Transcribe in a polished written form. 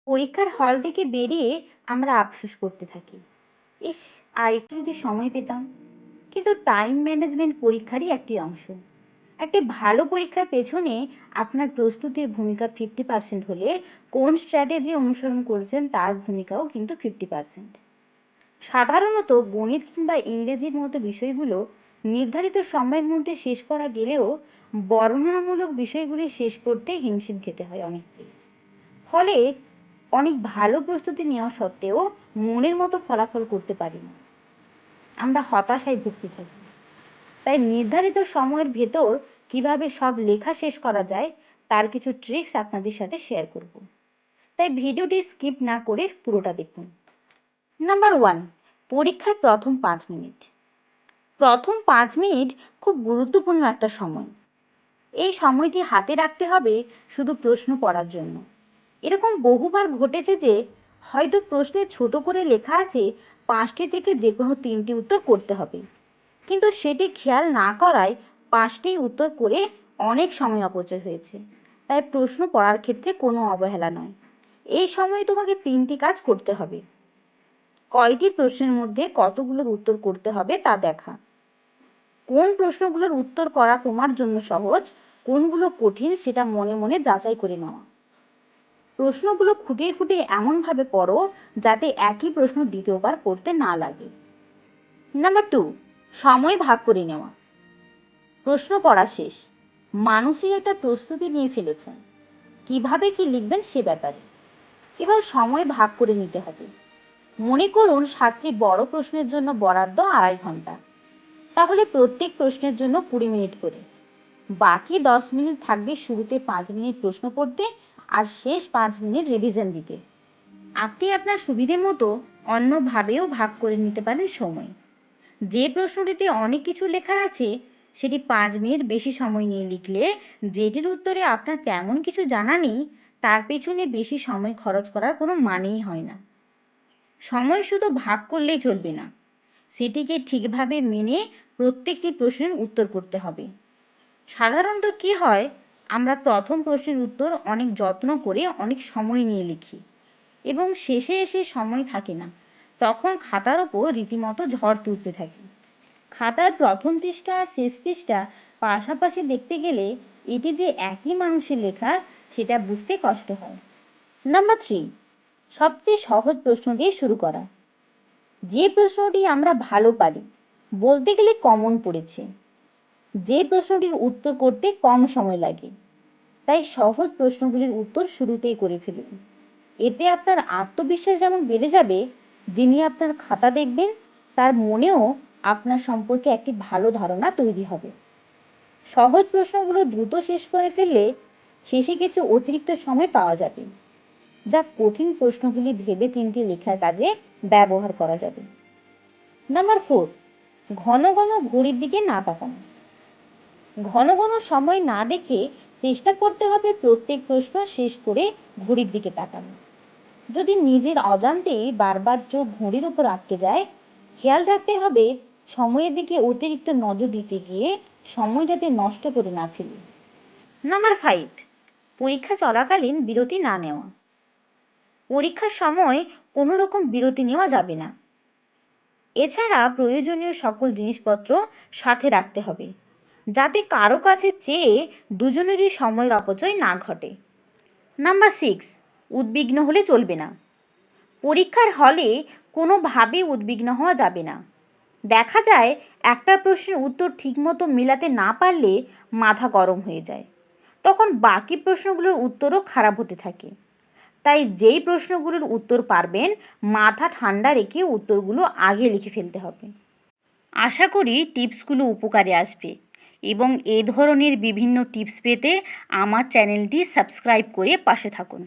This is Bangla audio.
পরীক্ষার হল থেকে বেরিয়ে আমরা আফসোস করতে থাকি, ইস, আর একটু যদি সময় পেতাম। কিন্তু টাইম ম্যানেজমেন্ট পরীক্ষারই একটি অংশ। একটি ভালো পরীক্ষার পেছনে আপনার প্রস্তুতির ভূমিকা 50% হলে কোন স্ট্র্যাটেজি অনুসরণ করছেন তার ভূমিকাও কিন্তু 50%। সাধারণত গণিত কিংবা ইংরেজির মতো বিষয়গুলো নির্ধারিত সময়ের মধ্যে শেষ করা গেলেও বর্ণনামূলক বিষয়গুলি শেষ করতে হিমশিম খেতে হয় অনেককে। ফলে অনেক ভালো প্রস্তুতি নেওয়া সত্ত্বেও মনের মতো ফলাফল করতে পারি না, আমরা হতাশায় ভুগতে থাকি। তাই নির্ধারিত সময়ের ভেতর কিভাবে সব লেখা শেষ করা যায় তার কিছু ট্রিক্স আপনাদের সাথে শেয়ার করব। তাই ভিডিওটি স্কিপ না করে পুরোটা দেখুন। নাম্বার 1, পরীক্ষার প্রথম 5 মিনিট। প্রথম 5 মিনিট খুব গুরুত্বপূর্ণ একটা সময়। এই সময়টি হাতে রাখতে হবে শুধু প্রশ্ন পড়ার জন্য। এরকম বহুবার ঘটেছে যে হয়তো প্রশ্নে ছোট করে লেখা আছে 5টি থেকে যে কোনো 3টি উত্তর করতে হবে, কিন্তু সেটি খেয়াল না করায় 5টি উত্তর করে অনেক সময় অপচয় হয়েছে। তাই প্রশ্ন পড়ার ক্ষেত্রে কোনো অবহেলা নয়। এই সময় তোমাকে 3টি কাজ করতে হবে। কয়টি প্রশ্নের মধ্যে কতগুলোর উত্তর করতে হবে তা দেখা, কোন প্রশ্নগুলোর উত্তর করা তোমার জন্য সহজ, কোনগুলো কঠিন সেটা মনে মনে যাচাই করে নেওয়া। প্রশ্নগুলো খুঁটিয়ে খুঁটিয়ে এমনভাবে পড়ো যাতে একই প্রশ্ন দ্বিতীয়বার পড়তে না লাগে। নাম্বার 2, সময় ভাগ করে নেওয়া। প্রশ্ন পড়া শেষ, মানসিক একটা প্রস্তুতি নিয়ে ফেলেছেন কিভাবে কি লিখবেন সে ব্যাপারে। এবার সময় ভাগ করে নিতে হবে। মনে করুন 7টি বড় প্রশ্নের জন্য বরাদ্দ 2.5 ঘন্টা, তাহলে প্রত্যেক প্রশ্নের জন্য 20 মিনিট করে। বাকি 10 মিনিট থাকবে শুরুতে 5 মিনিট প্রশ্ন পড়তে আর শেষ 5 মিনিট রিভিশন দিতে। আপনি আপনার সুবিধে মতো অন্যভাবেও ভাগ করে নিতে পারেন সময়। যে প্রশ্নটিতে অনেক কিছু লেখা আছে সেটি 5 মিনিট বেশি সময় নিয়ে লিখলে যেটির উত্তরে আপনার তেমন কিছু জানা নেই তার পেছনে বেশি সময় খরচ করার কোনো মানেই হয় না। সময় শুধু ভাগ করলেই চলবে না, সেটিকে ঠিকভাবে মেনে প্রত্যেকটি প্রশ্নের উত্তর করতে হবে। সাধারণত কি হয়, আমরা প্রথম প্রশ্নের উত্তর অনেক যত্ন করে অনেক সময় নিয়ে লিখি এবং শেষে এসে সময় থাকে না, তখন খাতার ওপর রীতিমতো ঝড় তুলতে থাকি। খাতার প্রথম পৃষ্ঠা আর শেষ পৃষ্ঠা পাশাপাশি দেখতে গেলে এটি যে একই মানুষের লেখা সেটা বুঝতে কষ্ট হয়। নাম্বার 3, সবচেয়ে সহজ প্রশ্ন দিয়ে শুরু করা। যে প্রশ্নটি আমরা ভালো পারি, বলতে গেলে কমন পড়েছে, যে প্রশ্নটির উত্তর করতে কম সময় লাগে, তাই সহজ প্রশ্নগুলির উত্তর শুরুতেই করে ফেলুন। এতে আপনার আত্মবিশ্বাস যেমন বেড়ে যাবে, যিনি আপনার খাতা দেখবেন তার মনেও আপনার সম্পর্কে একটি ভালো ধারণা তৈরি হবে। সহজ প্রশ্নগুলো দ্রুত শেষ করে ফেললে শেষে কিছু অতিরিক্ত সময় পাওয়া যাবে, যা কঠিন প্রশ্নগুলি ভেবে চিন্তে লেখার কাজে ব্যবহার করা যাবে। নাম্বার 4, ঘন ঘন ঘড়ির দিকে না তাকানো। ঘন ঘন সময় না দেখে চেষ্টা করতে হবে প্রত্যেক প্রশ্ন শেষ করে ঘড়ির দিকে তাকানো। যদি নিজের অজান্তেই বারবার চোখ ঘড়ির উপর আটকে যায়, খেয়াল রাখতে হবে সময়ের দিকে অতিরিক্ত নজর দিতে গিয়ে সময় যাতে নষ্ট করে না ফেলি। নাম্বার 5, পরীক্ষা চলাকালীন বিরতি না নেওয়া। পরীক্ষার সময় কোনো রকম বিরতি নেওয়া যাবে না। এছাড়া প্রয়োজনীয় সকল জিনিসপত্র সাথে রাখতে হবে যাতে কারো কাছে চেয়ে দুজনেরই সময়ের অপচয় না ঘটে। নাম্বার 6, উদ্বিগ্ন হলে চলবে না। পরীক্ষার হলে কোনোভাবেই উদ্বিগ্ন হওয়া যাবে না। দেখা যায় একটা প্রশ্নের উত্তর ঠিকমতো মেলাতে না পারলে মাথা গরম হয়ে যায়, তখন বাকি প্রশ্নগুলোর উত্তরও খারাপ হতে থাকে। তাই যেই প্রশ্নগুলোর উত্তর পারবেন মাথা ঠান্ডা রেখে উত্তরগুলো আগে লিখে ফেলতে হবে। আশা করি টিপসগুলো উপকারে আসবে এবং এ ধরনের বিভিন্ন টিপস পেতে আমার চ্যানেলটি সাবস্ক্রাইব করে পাশে থাকুন।